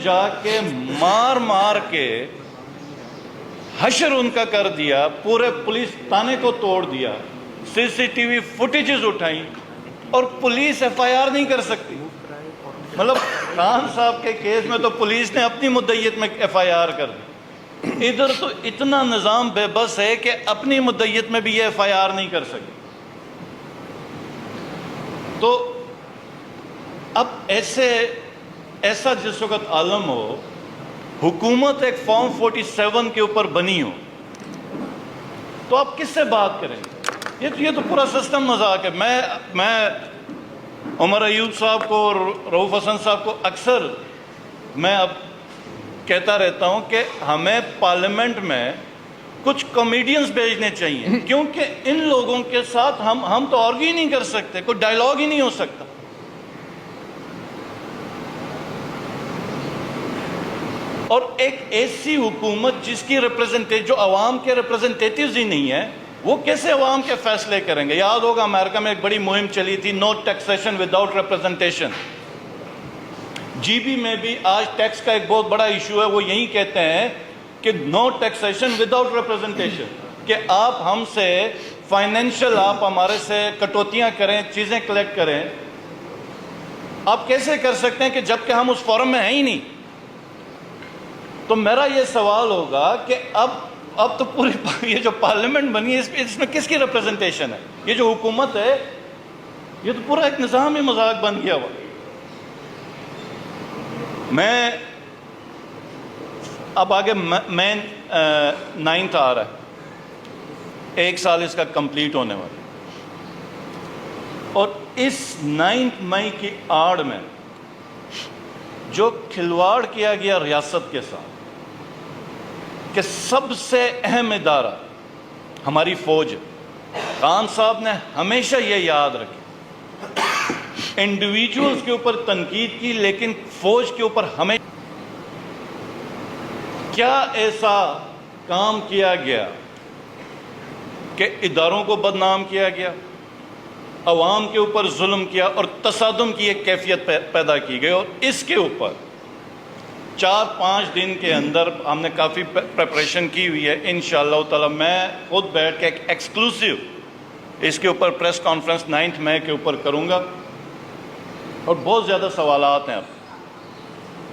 جا کے مار مار کے حشر ان کا کر دیا، پورے پولیس تانے کو توڑ دیا، سی سی ٹی وی فوٹیجز اٹھائیں اور پولیس ایف آئی آر نہیں کر سکتی۔ مطلب خان صاحب کے کیس میں تو پولیس نے اپنی مدعیت میں ایف آئی آر کر دی، ادھر تو اتنا نظام بے بس ہے کہ اپنی مدعیت میں بھی یہ ایف آئی آر نہیں کر سکے۔ تو اب ایسا جس وقت عالم ہو، حکومت ایک فارم 47 کے اوپر بنی ہو، تو آپ کس سے بات کریں گے؟ یہ تو پورا سسٹم مذاق ہے۔ میں عمر ایوب صاحب کو اور رؤوف حسن صاحب کو اکثر میں اب کہتا رہتا ہوں کہ ہمیں پارلیمنٹ میں کچھ کامیڈینز بھیجنے چاہیے، کیونکہ ان لوگوں کے ساتھ ہم تو آرگو ہی نہیں کر سکتے، کوئی ڈائیلاگ ہی نہیں ہو سکتا۔ اور ایک ایسی حکومت جس کی جو عوام کے ریپرزنٹیٹیوز ہی نہیں ہیں، وہ کیسے عوام کے فیصلے کریں گے؟ یاد ہوگا امریکہ میں ایک بڑی مہم چلی تھی، no taxation without representation. G B میں بھی آج ٹیکس کا ایک بہت بڑا ایشو ہے، وہ یہی کہتے ہیں کہ نو ٹیکسیشن وداؤٹ ریپرزنٹیشن، کہ آپ ہم سے فائنینشیل، آپ ہمارے سے کٹوتیاں کریں، چیزیں کلیکٹ کریں۔ آپ کیسے کر سکتے ہیں کہ جبکہ ہم اس فورم میں ہیں ہی نہیں؟ تو میرا یہ سوال ہوگا کہ اب تو پوری یہ جو پارلیمنٹ بنی ہے، اس میں کس کی ریپرزنٹیشن ہے؟ یہ جو حکومت ہے، یہ تو پورا ایک نظام ہی مذاق بن گیا ہوا۔ میں اب آگے مین 9th آ رہا ہے، 1 سال اس کا کمپلیٹ ہونے والا، اور اس 9 مئی کی آڑ میں جو کھلواڑ کیا گیا ریاست کے ساتھ، کہ سب سے اہم ادارہ ہماری فوج ہے۔ خان صاحب نے ہمیشہ یہ یاد رکھے، انڈیویجولز کے اوپر تنقید کی، لیکن فوج کے اوپر ہمیں کیا ایسا کام کیا گیا کہ اداروں کو بدنام کیا گیا، عوام کے اوپر ظلم کیا اور تصادم کی ایک کیفیت پیدا کی گئی۔ اور اس کے اوپر 4-5 دن کے اندر ہم نے کافی پریپریشن کی ہوئی ہے۔ انشاءاللہ تعالی میں خود بیٹھ کے ایک ایکسکلوسیو اس کے اوپر پریس کانفرنس 9 مئی کے اوپر کروں گا، اور بہت زیادہ سوالات ہیں اب،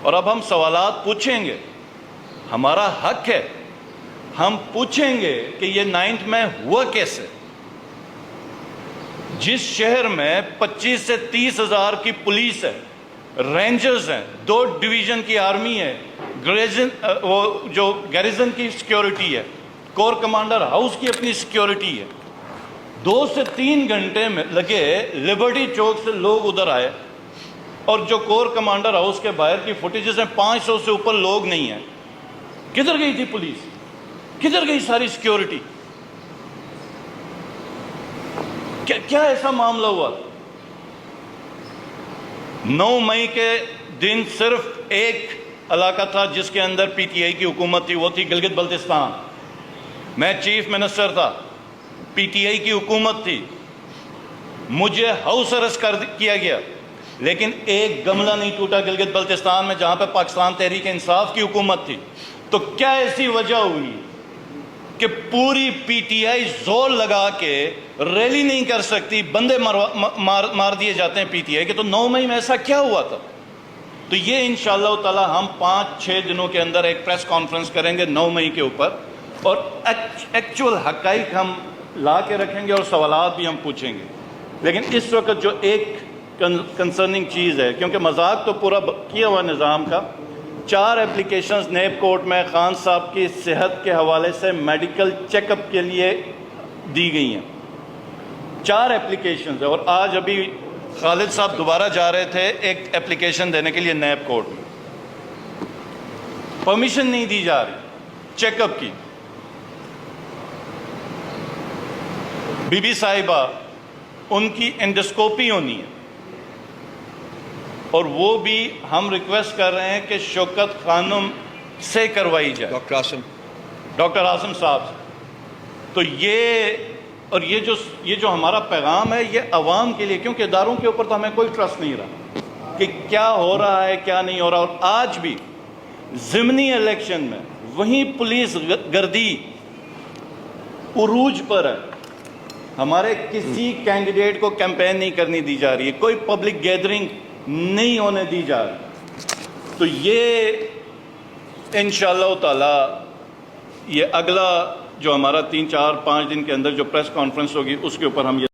اور اب ہم سوالات پوچھیں گے، ہمارا حق ہے، ہم پوچھیں گے کہ یہ 9 مئی ہوا کیسے؟ جس شہر میں 25 سے 30 ہزار کی پولیس ہے، رینجرز ہیں، 2 ڈویژن کی آرمی ہے، وہ جو گیریزن کی سیکیورٹی ہے، کور کمانڈر ہاؤس کی اپنی سیکیورٹی ہے، 2 سے 3 گھنٹے میں لگے لبرٹی چوک سے لوگ ادھر آئے، اور جو کور کمانڈر ہاؤس کے باہر کی فوٹیجز ہیں 500 سے اوپر لوگ نہیں ہیں۔ کدھر گئی تھی پولیس؟ کدھر گئی ساری سیکیورٹی؟ کیا ایسا معاملہ ہوا؟ 9 مئی کے دن صرف ایک علاقہ تھا جس کے اندر پی ٹی آئی کی حکومت تھی، وہ تھی گلگت بلتستان۔ میں چیف منسٹر تھا، پی ٹی آئی کی حکومت تھی، مجھے ہاؤس ارسٹ کیا گیا، لیکن ایک گملہ نہیں ٹوٹا گلگت بلتستان میں، جہاں پہ پاکستان تحریک انصاف کی حکومت تھی۔ تو کیا ایسی وجہ ہوئی کہ پوری پی ٹی آئی زور لگا کے ریلی نہیں کر سکتی، بندے مار دیے جاتے ہیں پی ٹی آئی کے؟ تو 9 مئی میں ایسا کیا ہوا تھا؟ تو یہ انشاءاللہ تعالی ہم 5-6 دنوں کے اندر ایک پریس کانفرنس کریں گے 9 مئی کے اوپر، اور ایکچول حقائق ہم لا کے رکھیں گے اور سوالات بھی ہم پوچھیں گے۔ لیکن اس وقت جو ایک کنسرننگ چیز ہے، کیونکہ مذاق تو پورا کیا ہوا نظام کا، 4 اپلیکیشنز نیب کورٹ میں خان صاحب کی صحت کے حوالے سے میڈیکل چیک اپ کے لیے دی گئی ہیں، 4 اپلیکیشنز ہیں، اور آج ابھی خالد صاحب دوبارہ جا رہے تھے ایک اپلیکیشن دینے کے لیے نیب کورٹ میں، پرمیشن نہیں دی جا رہی چیک اپ کی۔ بی بی صاحبہ، ان کی انڈوسکوپی ہونی ہے، اور وہ بھی ہم ریکویسٹ کر رہے ہیں کہ شوکت خانم سے کروائی جائے، ڈاکٹر عاصم صاحب سے۔ تو یہ جو ہمارا پیغام ہے، یہ عوام کے لیے، کیونکہ اداروں کے اوپر تو ہمیں کوئی ٹرسٹ نہیں رہا کہ کیا ہو رہا ہے کیا نہیں ہو رہا۔ اور آج بھی ضمنی الیکشن میں وہیں پولیس گردی عروج پر ہے. ہمارے کسی کینڈیڈیٹ کو کیمپین نہیں کرنی دی جا رہی ہے, کوئی پبلک گیدرنگ نہیں ہونے دی جا رہی. تو یہ انشاءاللہ تعالی یہ اگلا جو ہمارا 3-4-5 دن کے اندر جو پریس کانفرنس ہوگی اس کے اوپر ہم یہ